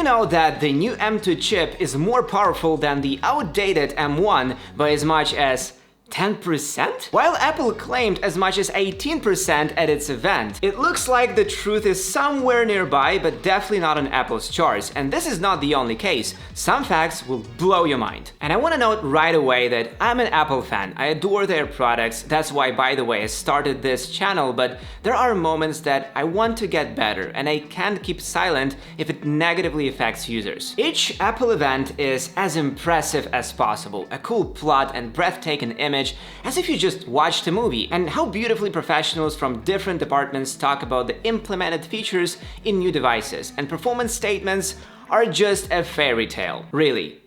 you know that the new M2 chip is more powerful than the outdated M1 by as much as 10%? While Apple claimed as much as 18% at its event, it looks like the truth is somewhere nearby, but definitely not on Apple's charts. And this is not the only case. Some facts will blow your mind. And I want to note right away that I'm an Apple fan. I adore their products. That's why, by the way, I started this channel, but there are moments that I want to get better, and I can't keep silent if it negatively affects users. Each Apple event is as impressive as possible. A cool plot and breathtaking image, as if you just watched a movie, and how beautifully professionals from different departments talk about the implemented features in new devices, and performance statements are just a fairy tale. Really.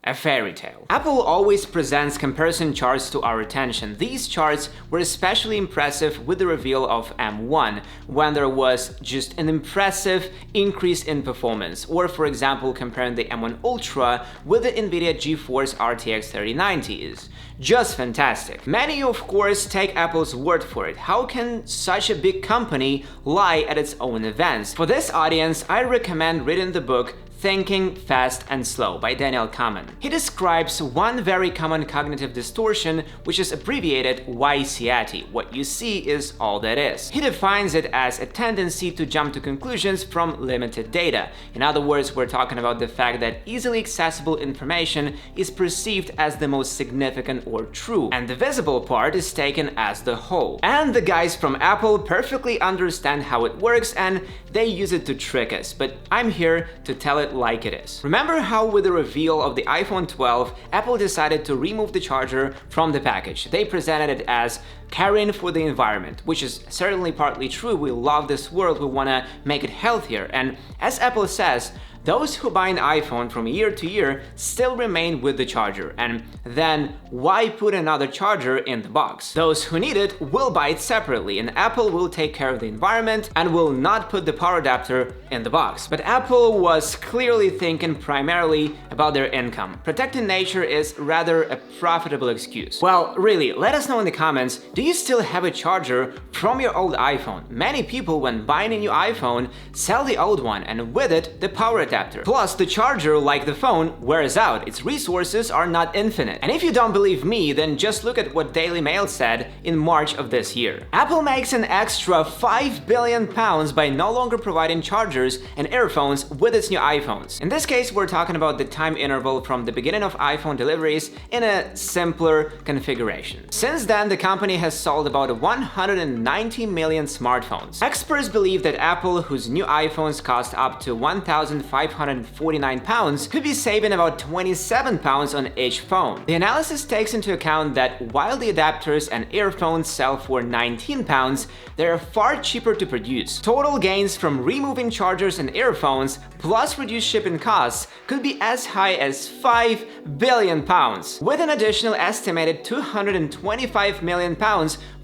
A fairy tale. Apple always presents comparison charts to our attention. These charts were especially impressive with the reveal of M1, when there was just an impressive increase in performance, or for example comparing the M1 Ultra with the NVIDIA GeForce RTX 3090 is just fantastic. Many of course take Apple's word for it. How can such a big company lie at its own events? For this audience, I recommend reading the book Thinking Fast and Slow by Daniel Kahneman. He describes one very common cognitive distortion, which is abbreviated YCAT. What you see is all that is. He defines it as a tendency to jump to conclusions from limited data. In other words, we're talking about the fact that easily accessible information is perceived as the most significant or true, and the visible part is taken as the whole. And the guys from Apple perfectly understand how it works, and they use it to trick us, but I'm here to tell it like it is. Remember how with the reveal of the iPhone 12, Apple decided to remove the charger from the package. They presented it as caring for the environment, which is certainly partly true. We love this world, we want to make it healthier, and as Apple says, those who buy an iPhone from year to year still remain with the charger, and then why put another charger in the box? Those who need it will buy it separately, and Apple will take care of the environment and will not put the power adapter in the box. But Apple was clearly thinking primarily about their income. Protecting nature is rather a profitable excuse. Well, really, let us know in the comments, do you still have a charger from your old iPhone? Many people, when buying a new iPhone, sell the old one, and with it, the power adapter. Plus, the charger, like the phone, wears out. Its resources are not infinite. And if you don't believe me, then just look at what Daily Mail said in March of this year. Apple makes an extra £5 billion by no longer providing chargers and earphones with its new iPhones. In this case, we're talking about the time interval from the beginning of iPhone deliveries in a simpler configuration. Since then, the company has sold about 190 million smartphones. Experts believe that Apple, whose new iPhones cost up to £1,549, could be saving about £27 on each phone. The analysis takes into account that while the adapters and earphones sell for £19, they are far cheaper to produce. Total gains from removing chargers and earphones, plus reduced shipping costs, could be as high as £5 billion, with an additional estimated £225 million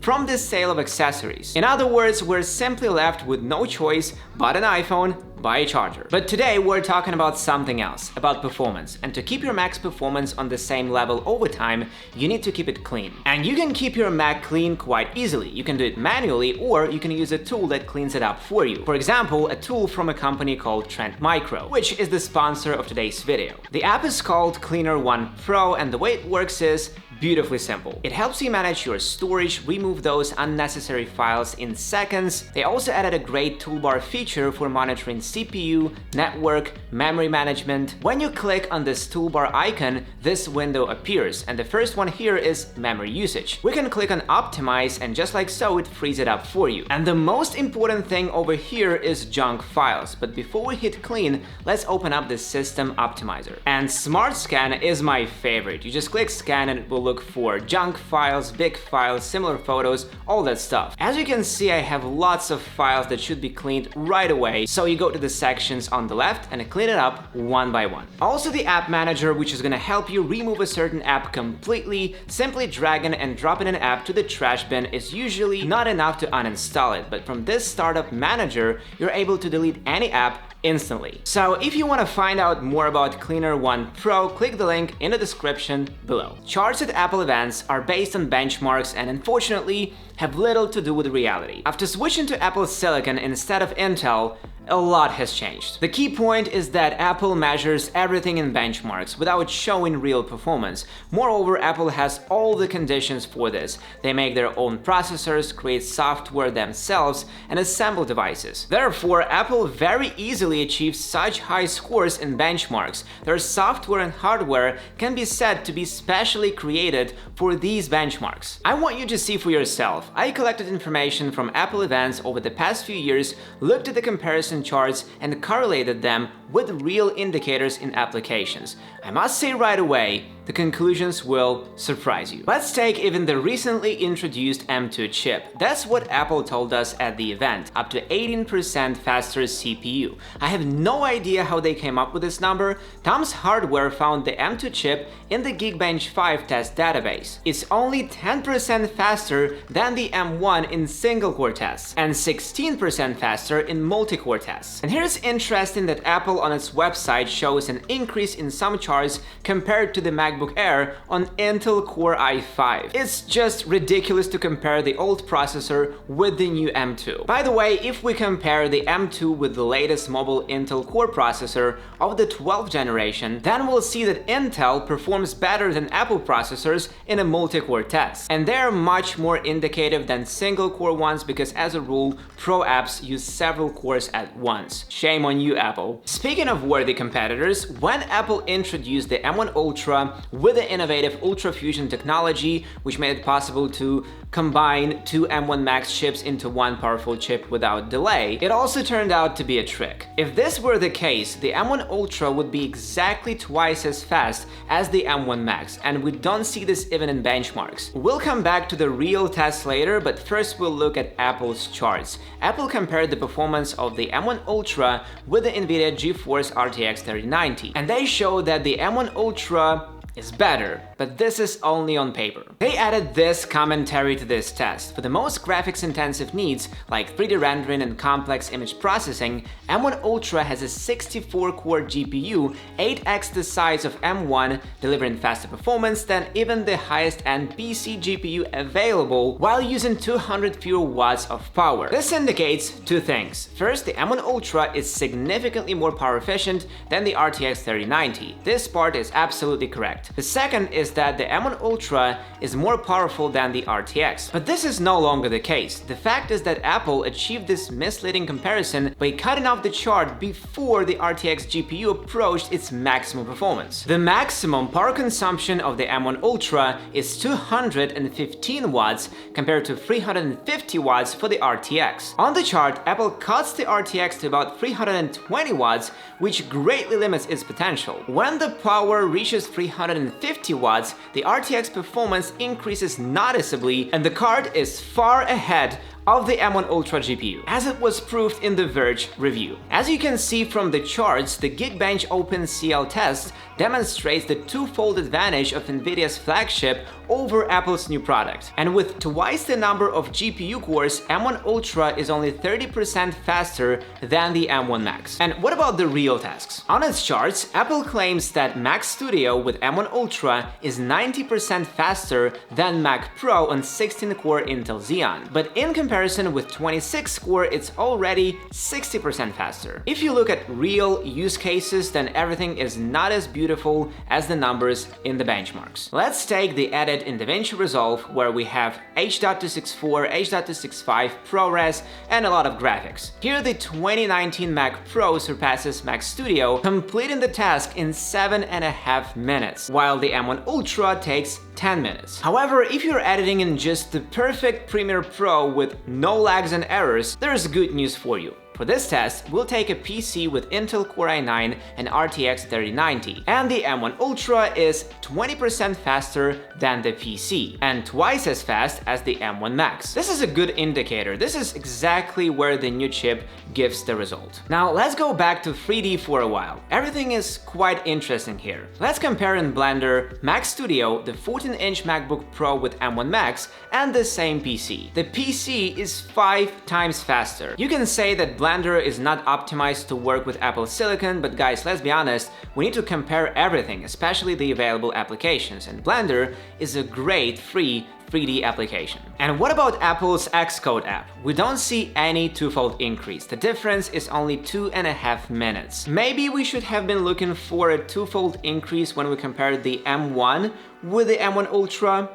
from the sale of accessories. In other words, we're simply left with no choice but an iPhone, buy a charger. But today we're talking about something else, about performance. And to keep your Mac's performance on the same level over time, you need to keep it clean. And you can keep your Mac clean quite easily. You can do it manually, or you can use a tool that cleans it up for you. For example, a tool from a company called Trend Micro, which is the sponsor of today's video. The app is called Cleaner One Pro, and the way it works is beautifully simple. It helps you manage your storage, remove those unnecessary files in seconds. They also added a great toolbar feature for monitoring CPU, network, memory management. When you click on this toolbar icon, this window appears, and the first one here is memory usage. We can click on Optimize, and just like so, it frees it up for you. And the most important thing over here is junk files. But before we hit clean, let's open up the System Optimizer. And Smart Scan is my favorite. You just click scan and it will look for junk files, big files, similar photos, all that stuff. As you can see, I have lots of files that should be cleaned right away, so you go to the sections on the left and clean it up one by one. Also the App Manager, which is gonna help you remove a certain app completely. Simply dragging and dropping an app to the trash bin is usually not enough to uninstall it, but from this Startup Manager, you're able to delete any app instantly. So if you want to find out more about Cleaner One Pro, click the link in the description below. Charts at Apple events are based on benchmarks and unfortunately have little to do with reality. After switching to Apple Silicon instead of Intel, a lot has changed. The key point is that Apple measures everything in benchmarks without showing real performance. Moreover, Apple has all the conditions for this. They make their own processors, create software themselves, and assemble devices. Therefore, Apple very easily achieves such high scores in benchmarks. Their software and hardware can be said to be specially created for these benchmarks. I want you to see for yourself. I collected information from Apple events over the past few years, looked at the comparison charts, and correlated them with real indicators in applications. I must say right away, the conclusions will surprise you. Let's take even the recently introduced M2 chip. That's what Apple told us at the event, up to 18% faster CPU. I have no idea how they came up with this number. Tom's Hardware found the M2 chip in the Geekbench 5 test database. It's only 10% faster than the M1 in single-core tests, and 16% faster in multi-core tests. And here's interesting that Apple on its website shows an increase in some charts compared to the MacBook Air on Intel Core i5. It's just ridiculous to compare the old processor with the new M2. By the way, if we compare the M2 with the latest mobile Intel Core processor of the 12th generation, then we'll see that Intel performs better than Apple processors in a multi-core test. And they're much more indicative than single-core ones because, as a rule, Pro apps use several cores at once. Shame on you, Apple. Speaking of worthy competitors, when Apple introduced the M1 Ultra with the innovative Ultra Fusion technology, which made it possible to combine two M1 Max chips into one powerful chip without delay, it also turned out to be a trick. If this were the case, the M1 Ultra would be exactly twice as fast as the M1 Max, and we don't see this even in benchmarks. We'll come back to the real test later, but first we'll look at Apple's charts. Apple compared the performance of the M1 Ultra with the NVIDIA GeForce RTX 3090, and they show that the M1 Ultra is better, but this is only on paper. They added this commentary to this test. For the most graphics-intensive needs, like 3D rendering and complex image processing, M1 Ultra has a 64-core GPU, 8x the size of M1, delivering faster performance than even the highest-end PC GPU available, while using 200 fewer watts of power. This indicates two things. First, the M1 Ultra is significantly more power efficient than the RTX 3090. This part is absolutely correct. The second is that the M1 Ultra is more powerful than the RTX. But this is no longer the case. The fact is that Apple achieved this misleading comparison by cutting off the chart before the RTX GPU approached its maximum performance. The maximum power consumption of the M1 Ultra is 215 watts compared to 350 watts for the RTX. On the chart, Apple cuts the RTX to about 320 watts, which greatly limits its potential. When the power reaches 350 watts, the RTX performance increases noticeably and the card is far ahead of the M1 Ultra GPU, as it was proved in the Verge review. As you can see from the charts, the Geekbench OpenCL test demonstrates the twofold advantage of NVIDIA's flagship over Apple's new product. And with twice the number of GPU cores, M1 Ultra is only 30% faster than the M1 Max. And what about the real tasks? On its charts, Apple claims that Mac Studio with M1 Ultra is 90% faster than Mac Pro on 16-core Intel Xeon. But in comparison with 26-core, it's already 60% faster. If you look at real use cases, then everything is not as beautiful as the numbers in the benchmarks. Let's take the edit in DaVinci Resolve, where we have H.264, H.265, ProRes, and a lot of graphics. Here the 2019 Mac Pro surpasses Mac Studio, completing the task in 7.5 minutes, while the M1 Ultra takes 10 minutes. However, if you're editing in just the perfect Premiere Pro with no lags and errors, there's good news for you. For this test, we'll take a PC with Intel Core i9 and RTX 3090, and the M1 Ultra is 20% faster than the PC, and twice as fast as the M1 Max. This is a good indicator. This is exactly where the new chip gives the result. Now let's go back to 3D for a while. Everything is quite interesting here. Let's compare in Blender Mac Studio, the 14-inch MacBook Pro with M1 Max, and the same PC. The PC is 5 times faster. You can say that Blender Blender is not optimized to work with Apple Silicon, but guys, let's be honest, we need to compare everything, especially the available applications, and Blender is a great free 3D application. And what about Apple's Xcode app? We don't see any twofold increase. The difference is only 2.5 minutes. Maybe we should have been looking for a twofold increase when we compared the M1 with the M1 Ultra.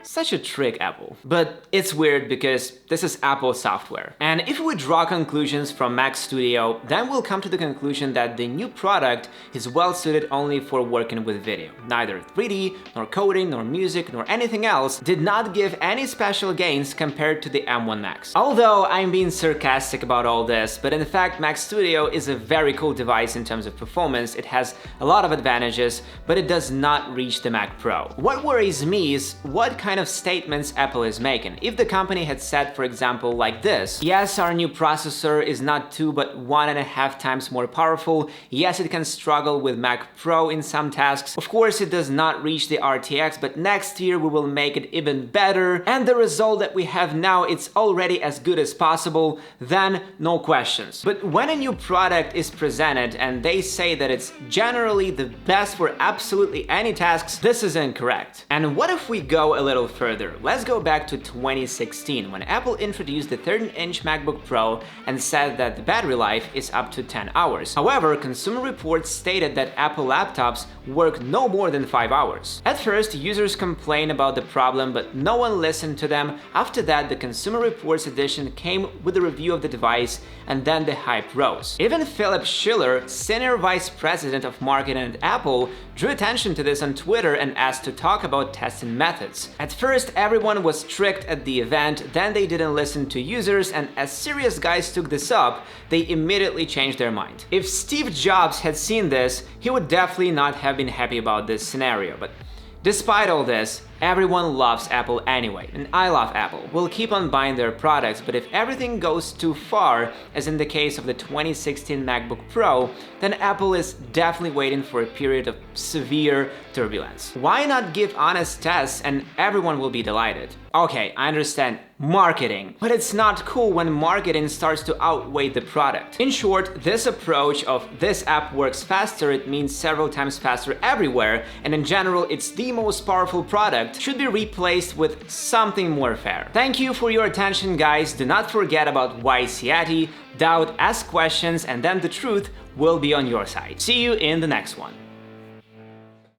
Such a trick, Apple. But it's weird because this is Apple software. And if we draw conclusions from Mac Studio, then we'll come to the conclusion that the new product is well suited only for working with video. Neither 3D, nor coding, nor music, nor anything else did not give any special gains compared to the M1 Max. Although I'm being sarcastic about all this, but in fact Mac Studio is a very cool device in terms of performance. It has a lot of advantages, but it does not reach the Mac Pro. What worries me is what kind of statements Apple is making. If the company had said, for example, like this: yes, our new processor is not 2 but 1.5 times more powerful, yes, it can struggle with Mac Pro in some tasks, of course it does not reach the RTX, but next year we will make it even better, and the result that we have now, it's already as good as possible, then no questions. But when a new product is presented and they say that it's generally the best for absolutely any tasks, this is incorrect. And what if we go a little further? Let's go back to 2016 when Apple introduced the 13-inch MacBook Pro and said that the battery life is up to 10 hours. However, Consumer Reports stated that Apple laptops work no more than 5 hours. At first, users complained about the problem, but no one listened to them. After that, the Consumer Reports edition came with a review of the device, and then the hype rose. Even Philip Schiller, Senior Vice President of Marketing at Apple, drew attention to this on Twitter and asked to talk about testing methods. At first, everyone was tricked at the event, then they didn't listen to users, and as serious guys took this up, they immediately changed their mind. If Steve Jobs had seen this, he would definitely not have been happy about this scenario, but despite all this, everyone loves Apple anyway, and I love Apple. We'll keep on buying their products, but if everything goes too far, as in the case of the 2016 MacBook Pro, then Apple is definitely waiting for a period of severe turbulence. Why not give honest tests and everyone will be delighted? Okay, I understand marketing, but it's not cool when marketing starts to outweigh the product. In short, this approach of this app works faster, it means several times faster everywhere, and in general, it's the most powerful product, should be replaced with something more fair. Thank you for your attention, guys. Do not forget about YCAT, doubt, ask questions, and then the truth will be on your side. See you in the next one.